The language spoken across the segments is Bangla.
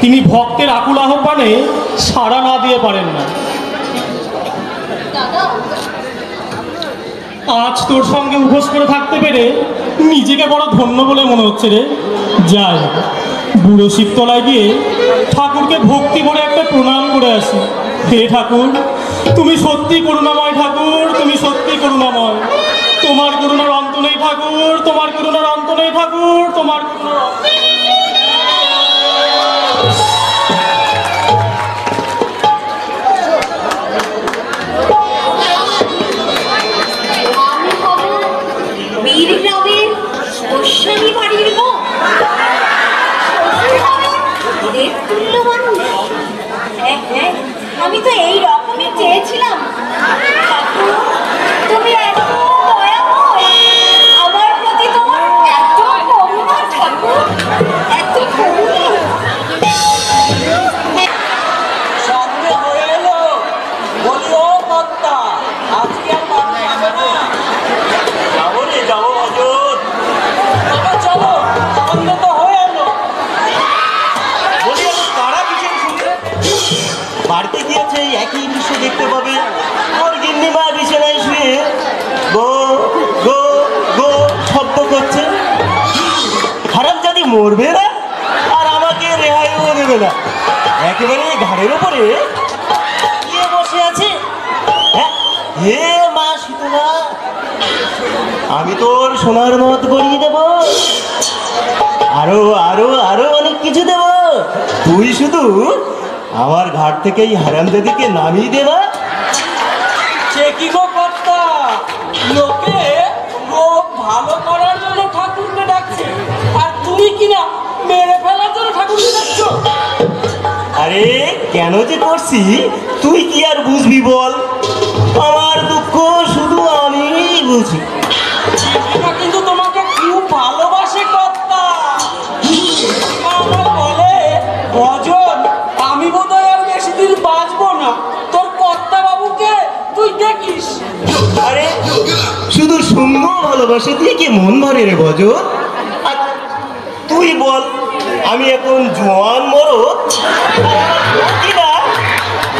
তিনি ভক্তের আকুল আহ্বানে সাড়া না দিয়ে পারেন না। আজ তোর সঙ্গে উপোস করে থাকতে পেরে নিজেকে বড় ধন্য বলে মনে হচ্ছে রে। যাই বুড়ো শিবতলায় গিয়ে ঠাকুরকে ভক্তি করে একটা প্রণাম করে আসি। হে ঠাকুর, তুমি সত্যি করুণাময় ঠাকুর, তুমি সত্যি করুণাময়। তোমার করুণার অন্ত নেই ঠাকুর, তোমার করুণার অন্ত নেই ঠাকুর, তোমার করুণার অন্ত নেই। আমি তো এই রকমই চেয়েছিলাম। তুমি এত দয়াময়, আমার প্রতি তোমার এত করুণা ঠাকুর, এত করুণা। সন্ধ্যে হয়ে এলো, বলি ও কর্তা, আজকে আর পানি যাবে না? যাবো রে, যাবো অজর। চলো, সন্ধ্যে তো হয়ে এলো। বলি তারা পিছনে শুনবে, বাড়িতে গিয়েছে একই দৃশ্য দেখতে পাবে। ওর গিন্নিমা বিছানায় শুয়ে গো গো গো শব্দ করছে। হারামজাদি মরবে না আর আমাকে রেহাইও দেবে না। একেবারে ঘাড়ের উপরে গিয়ে বসে আছে। হে মা শীতলা, আমি তোর সোনার মত গড়িয়ে দেব, আরো আরো আরো অনেক কিছু দেব। তুই শুধু আমার ঘাট থেকে এই হারামজাদিকে নামিয়ে দেবা। সে কি গো কর্তা, লোকে রোগ ভালো করার জন্য ঠাকুরকে ডাকছে, আর তুমি কিনা মেরে ফেলার জন্য ঠাকুরকে ডাকছো। আরে কেন যে করছি তুই কি আর বুঝবি বল? আমার দুঃখ শুধু আমি বুঝি। কিন্তু তোমাকে খুব ভালোবাসে কর্তা। আমার বলে ভজন, আমি বোধহয় আর বেশি দিন বাঁচবো না। তোর কর্তা বাবুকে তুই দেখিস। আরে শুধু সুন্দর ভালোবাসে দিয়ে কি মন ভরে রে ভজন? তুই বল, আমি এখন জোয়ান মরদ,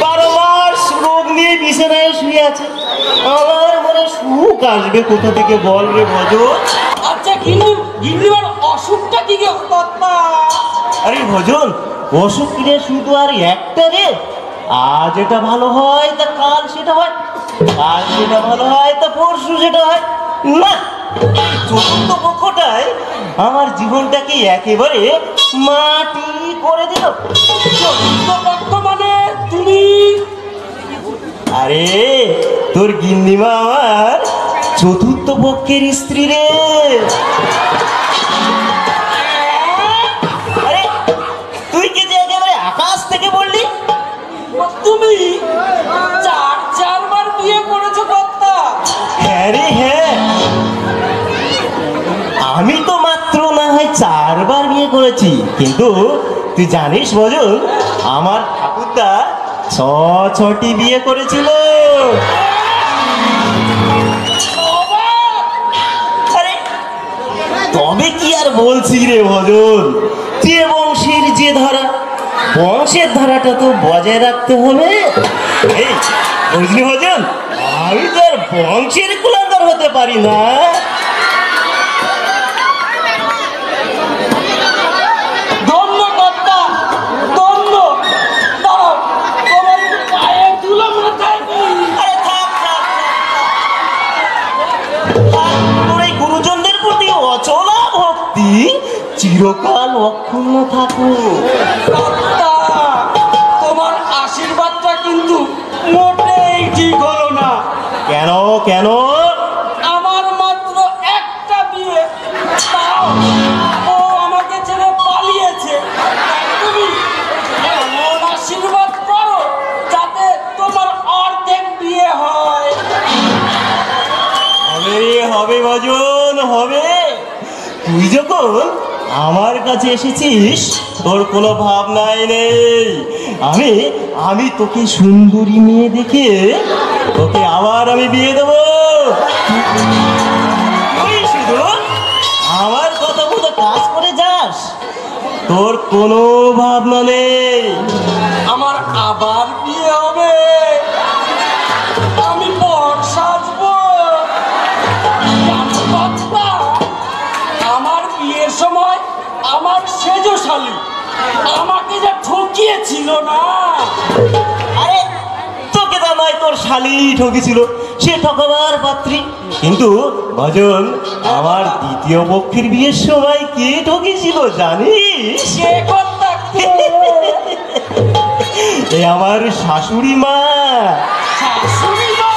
12 মাস রোগ নিয়ে বিছানায় শুয়ে আছে। আমার মনে সুখ আসবে কোথা থেকে বল রে ভজন? আচ্ছা গিন্নিমার অসুখটা কি গে কর্তা? আরে ভজন, অসুখ কিনে শুধু আর একটা রে। আজ এটা ভালো হয় তা কাল সেটা হয়, কাল সেটা ভালো হয় তা পরশু সেটা হয় না। চতুর্থ পক্ষটাই আমার জীবনটাকে একেবারে মাটি করে দিল। চতুর্থ পক্ষ মানে তুমি? আরে তোর গিন্নিমা আমার চতুর্থ পক্ষের স্ত্রী রে। আরে তুই কি যে একেবারে আকাশ থেকে বললি? তুমি 4 বার বিয়ে করেছো কর্তা? হ্যাঁ রে হ্যাঁ, আমি তো মাত্র না হয় 4 বার বিয়ে করেছি, কিন্তু তুই জানিস ভজন, আমার ঠাকুরদা 6টি বিয়ে করেছিল। আরে তবে কি আর বলছি রে ভজন, যে বংশের যে ধারা, বংশের ধারাটা তো বজায় রাখতে হবে। এই বুঝলি ভজন, আমি তো আর বংশের কুলাঙ্গার হতে পারি না। গুরুজনদের প্রতি অচলা ভক্তি চিরকাল অক্ষুণ্ণ থাকুক। তোমার আশীর্বাদটা কিন্তু মোটেই ঠিক হলো না। কেন কেন? আমার মাত্র একটা বিয়ে, তাও ও আমাকে ছেড়ে পালিয়েছে। তুমি এমন আশীর্বাদ করো যাতে তোমার অর্ধেক বিয়ে হয়। হবে হবে ভজন হবে। তুই যখন আমার কাছে এসেছিস তোর কোনো ভাবনাই নেই। আমি তোকে সুন্দরী মেয়ে দেখে তোকে আবার আমি বিয়ে দেবো। তুই শুধু আমার কথা মতো কাজ করে যাস, তোর কোনো ভাবনা নেই। আমার আবার বিয়ে হবে, আমি বর সাজবো। জানো কর্তা, আমার বিয়ের সময় আমার সেজশালী আমাকে যা ঠকিয়েছিল না। আরে তোকে তো নয়, তোর শালি ঠকেছিল, সে ঠকাবার পাত্রী। কিন্তু ভজন, আমার দ্বিতীয় পক্ষের বিয়ের সময় কে ঠকেছিল জানিস? সে কর্তা কে? এ আমার শাশুড়ি মা। শাশুড়ি মা?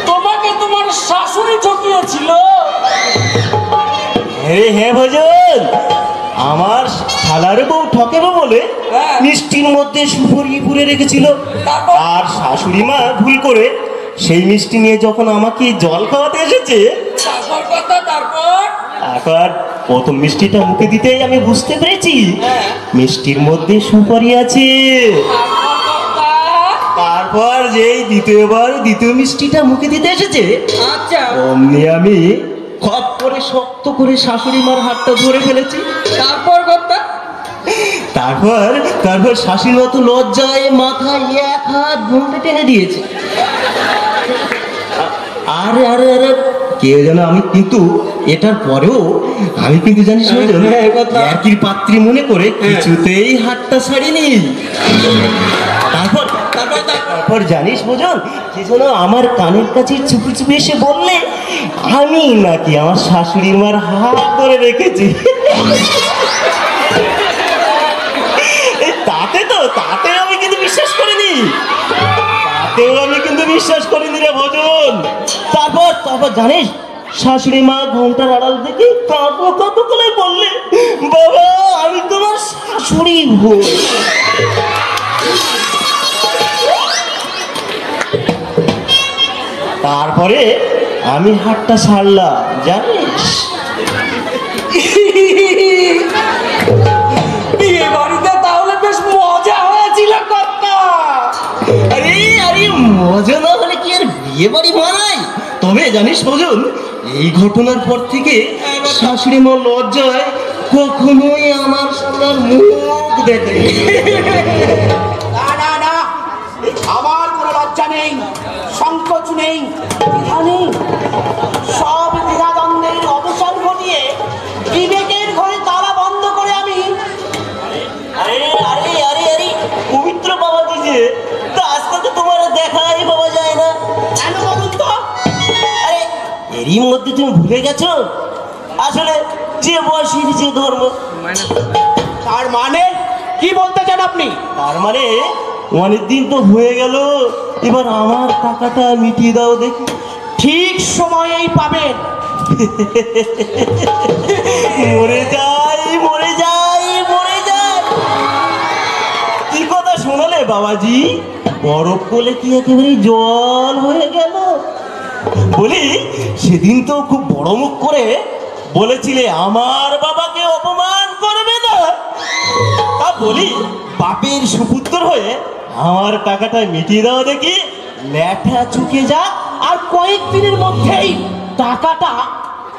তোমাকে তোমার শাশুড়ি ঠকিয়েছিল? হ্যাঁ ভজন, আমার শালার বউ ঠকেবে বলে হ্যাঁ। মিষ্টির মধ্যে সুপুরি পুরে রেখেছিল। তারপর? আর শাশুড়ি মা ভুল করে সেই মিষ্টি নিয়ে যখন আমাকে জল খাওয়াতে এসেছে, তারপর কথা, তারপর? এখন প্রথম মিষ্টিটা মুখে দিতেই আমি বুঝতে পেরেছি হ্যাঁ। মিষ্টির মধ্যে সুপারি আছে। তারপর কথা? তারপর যেই দ্বিতীয় মিষ্টিটা মুখে দিতে এসেছে, আচ্ছা, অমনি আমি খপ করে শক্ত করে শাশুড়ি মার হাতটা ধরে ফেলেছি। তারপর কথা? তারপর শাশুড়ি মতো লজ্জায় মাথায় এক হাত ঘুমতে টেনে দিয়েছে। আরে আরে আরে কেউ যেন আমি কিন্তু এটার পরেও আমি কিন্তু জানিস একই পাত্রী মনে করে কিছুতেই হাতটা ছাড়িনি। তারপর জানিস বোঝন, কি যেন আমার কানের কাছে চুপি চুপি এসে বললে আমি নাকি আমার শাশুড়ি মার হাত ধরে রেখেছি। তাতে আমি কিন্তু বিশ্বাস করিনি, রে ভজন। তারপর জানিস শাশুড়ি মা ঘন্টার আড়াল থেকে কাঁদো কাঁদো করে বললে, বাবা আমি তোমার শাশুড়ি হই। তারপরে আমি হাতটা ছাড়লাম জানিস। বিয়ে বাড়িতে তাহলে বেশ মজা হয়েছিল কর্তা। আরে আরে মজা না হলে কি আর বিয়ে বাড়ি মানায়? তবে জানিস ভজন, এই ঘটনার পর থেকে শাশুড়ি মা লজ্জায় কখনোই আমার সামনে মুখ দেখে। না না না, আমার কোনো লজ্জা নেই, সংকোচ নেই, দ্বিধা নেই। সব দ্বিধাদ্বন্দ্বের অবসান ঘটিয়ে বিবেকের ঘরে তালা বন্ধ করে আমি আরে আরে আরে আরে পবিত্র বাবা দিছে, তা আজকে তো তোমার দেখাই পাওয়া যায় না। কেন বলুন তো? আরে এরই মধ্যে তুমি ভুলে গেছো আসলে যে বয়সের যে ধর্ম। তার মানে কি বলতে চান আপনি? তার মানে অনেকদিন তো হয়ে গেল, এবার আমার টাকাটা মিটিয়ে দাও দেখি। ঠিক সময়েই পাবেন। মরে যাই মরে যাই মরে যাই। কি কথা শোনালে বাবাজি, বরফ কোলে কি একেবারে জল হয়ে গেল। বলি সেদিন তো খুব বড় মুখ করে বলেছিলে আমার বাবাকে অপমান করবে না। তা বলি বাপের সুপুত্র হয়ে আমার টাকাটা মিটিয়ে দাও দেখি। ল্যাঠা চুকে যা, আর কয়েকদিনের মধ্যেই টাকাটা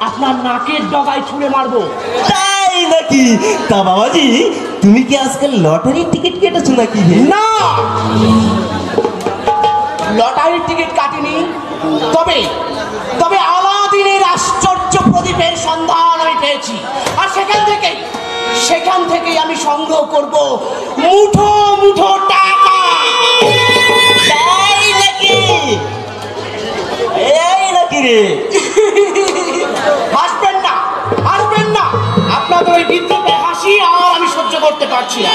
আপনার নাকের ডগায় ছুঁড়ে মারবো। তাই নাকি? তা বাবাজি তুমি কি আজকাল লটারির টিকিট কেটেছো নাকি? না, লটারির টিকিট কাটিনি, তবে তবে আলাদিনের আশ্চর্য প্রদীপের সন্ধান আমি পেয়েছি। আর সেখান থেকেই আমি সংগ্রহ করব মুঠো মুঠো টাকা। তাই নাকি? এই নাকি রে? হাসবেন না, হাসবেন না, আপনাদের ওই বিদ্রুপের হাসি আর আমি সহ্য করতে পারছি না।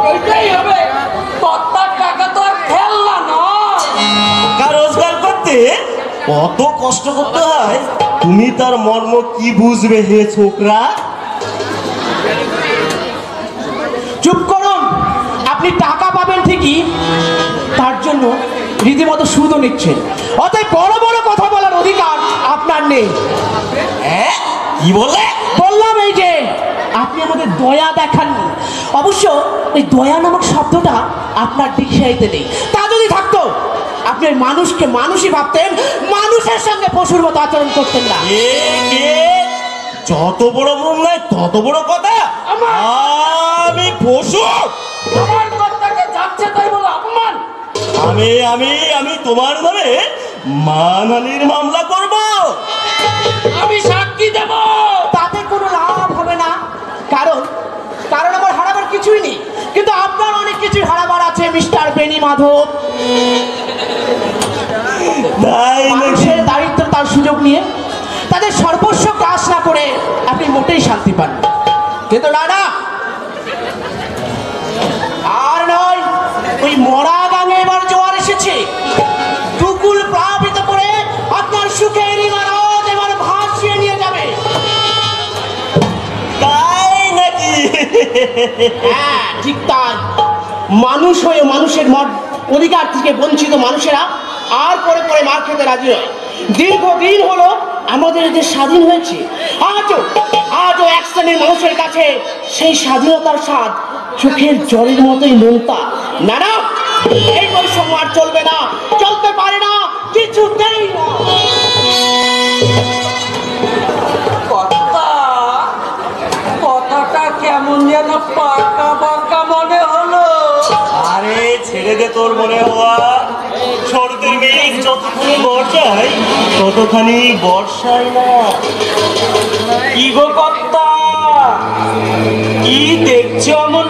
ওইটাই হবে, কর্তার টাকা তো আর খেলনা নয়। টাকা রোজগার করতে কত কষ্ট করতে হয় তুমি তার মর্ম কি বুঝবে হে ছোকরা? চুপ করুন, আপনি টাকা পাবেন ঠিকই, তার জন্য রীতিমতো সুদও নিচ্ছেন। অতএব বড় বড় কথা বলার অধিকার আপনার নেই। হ্যাঁ কি বললে? বললাম এই যে আপনি আমাদের দয়া দেখাননি। অবশ্য ওই দয়া নামক শব্দটা আপনার ডিকশনারিতে নেই। তা যদি থাকতো আপনি মানুষকে মানুষই ভাবতেন, মানুষের সঙ্গে পশুর মতো আচরণ করতেন না। কে যত বড় মুখ নয় তত বড় কথা। আমি পশু, আমার কর্তাকে যাচ্ছে তাই বলে অপমান। আমি আমি আমি তোমার নামে মানহানির মামলা করব। আমি সাক্ষী দেব। তাতে কোনো লাভ হবে না, কারণ কারণ আমার হারাবার কিছুই নেই, কিন্তু আপনার অনেক কিছু হারাবার আছে মিস্টার বেনি মাধব। তাই নাকি? মানুষের দারিদ্রতার সুযোগ নিয়ে তাদের সর্বস্ব গ্রাস না করে আপনি মোটেই শান্তি পান না। কিন্তু না না, আর নয়, ওই মরা গাঙে এবার জোয়ার এসেছে। দুকুল প্লাবিত করে আপনার সুখের ইমারত এবার ভাসিয়ে নিয়ে যাবে। তাই নাকি? হ্যাঁ, ঠিক তাই। মানুষ হয়ে মানুষের অধিকার থেকে বঞ্চিত মানুষেরা আর পরে পরে মার খেতে রাজি হয়। দীর্ঘদিন হলো আমাদের দেশ স্বাধীন হয়েছে, আজও এক শ্রেণীর মানুষের কাছে সেই স্বাধীনতার স্বাদ চোখের জলের মতোই নোনতা। না না, এই বৈষম্য আর চলবে না, চলতে পারে না, কিছুতেই না। কর্তা, কথাটা কেমন যেন পাকা পাকা মনে হলো। আরে ছেড়ে দে তোর মনে হওয়া। শরতের মেঘ যতখানি বর্ষায় ততখানি বর্ষায় না। কি গো কর্তা, কি দেখছো অমন